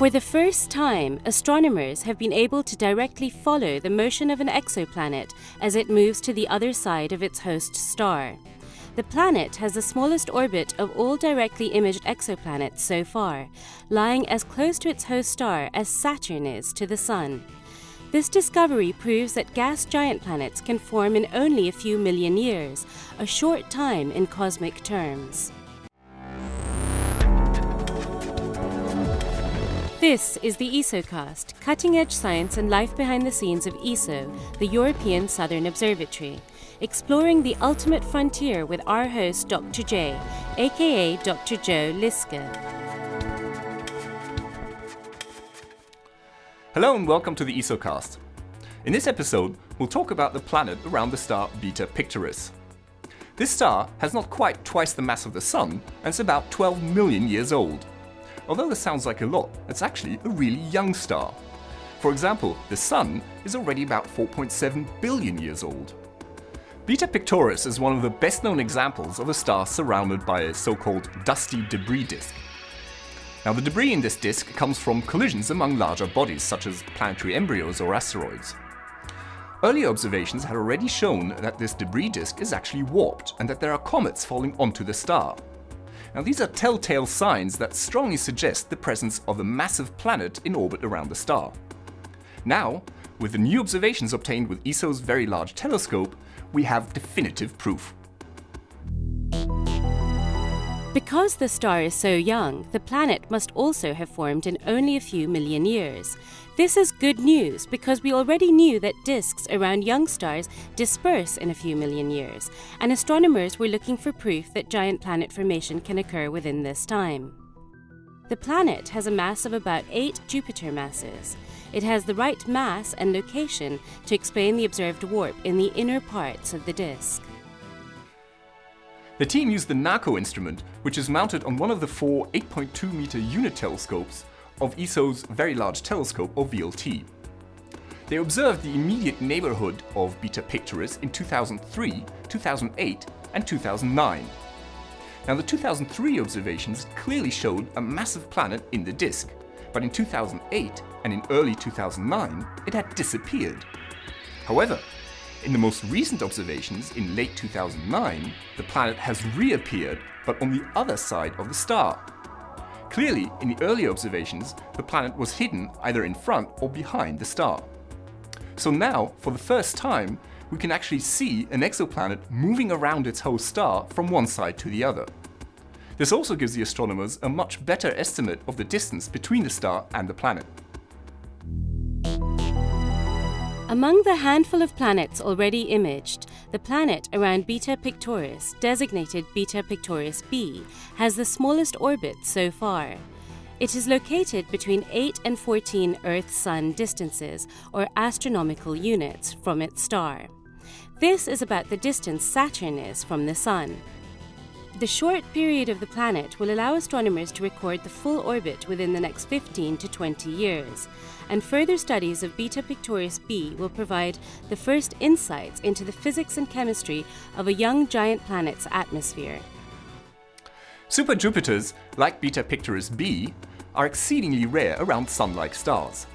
For the first time, astronomers have been able to directly follow the motion of an exoplanet as it moves to the other side of its host star. The planet has the smallest orbit of all directly imaged exoplanets so far, lying as close to its host star as Saturn is to the Sun. This discovery proves that gas giant planets can form in only a few million years, a short time in cosmic terms. This is the ESOcast, cutting-edge science and life behind the scenes of ESO, the European Southern Observatory, exploring the ultimate frontier with our host Dr. J, aka Dr. Joe Liske. Hello and welcome to the ESOcast. In this episode, we'll talk about the planet around the star Beta Pictoris. This star has not quite twice the mass of the Sun and is about 12 million years old. Although this sounds like a lot, it's actually a really young star. For example, the Sun is already about 4.7 billion years old. Beta Pictoris is one of the best-known examples of a star surrounded by a so-called dusty debris disk. Now, the debris in this disk comes from collisions among larger bodies, such as planetary embryos or asteroids. Earlier observations had already shown that this debris disk is actually warped and that there are comets falling onto the star. Now, these are telltale signs that strongly suggest the presence of a massive planet in orbit around the star. Now, with the new observations obtained with ESO's Very Large Telescope, we have definitive proof. Because the star is so young, the planet must also have formed in only a few million years. This is good news because we already knew that disks around young stars disperse in a few million years, and astronomers were looking for proof that giant planet formation can occur within this time. The planet has a mass of about 8 Jupiter masses. It has the right mass and location to explain the observed warp in the inner parts of the disk. The team used the NACO instrument, which is mounted on one of the four 8.2-meter unit telescopes of ESO's Very Large Telescope, or VLT. They observed the immediate neighborhood of Beta Pictoris in 2003, 2008, and 2009. Now, the 2003 observations clearly showed a massive planet in the disk, but in 2008 and in early 2009, it had disappeared. However, in the most recent observations in late 2009, the planet has reappeared, but on the other side of the star. Clearly, in the earlier observations, the planet was hidden either in front or behind the star. So now, for the first time, we can actually see an exoplanet moving around its host star from one side to the other. This also gives the astronomers a much better estimate of the distance between the star and the planet. Among the handful of planets already imaged, the planet around Beta Pictoris, designated Beta Pictoris b, has the smallest orbit so far. It is located between 8 and 14 Earth-Sun distances, or astronomical units, from its star. This is about the distance Saturn is from the Sun. The short period of the planet will allow astronomers to record the full orbit within the next 15 to 20 years, and further studies of Beta Pictoris b will provide the first insights into the physics and chemistry of a young giant planet's atmosphere. Superjupiters, like Beta Pictoris b, are exceedingly rare around Sun-like stars.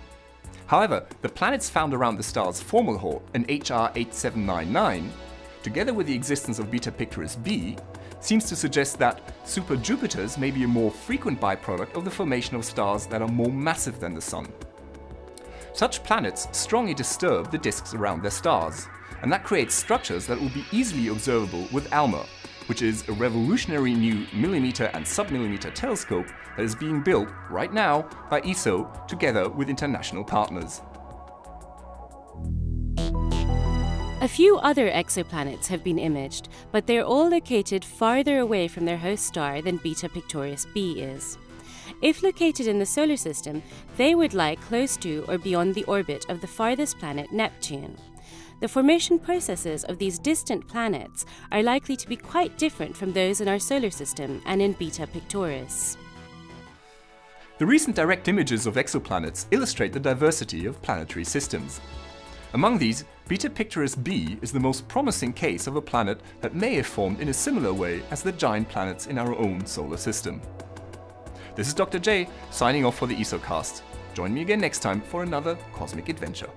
However, the planets found around the star's Fomalhaut, an HR 8799, together with the existence of Beta Pictoris b, seems to suggest that superjupiters may be a more frequent byproduct of the formation of stars that are more massive than the Sun. Such planets strongly disturb the disks around their stars, and that creates structures that will be easily observable with ALMA, which is a revolutionary new millimeter and submillimeter telescope that is being built right now by ESO together with international partners. A few other exoplanets have been imaged, but they're all located farther away from their host star than Beta Pictoris b is. If located in the solar system, they would lie close to or beyond the orbit of the farthest planet, Neptune. The formation processes of these distant planets are likely to be quite different from those in our solar system and in Beta Pictoris. The recent direct images of exoplanets illustrate the diversity of planetary systems. Among these, Beta Pictoris b is the most promising case of a planet that may have formed in a similar way as the giant planets in our own solar system. This is Dr. J, signing off for the ESOcast. Join me again next time for another cosmic adventure.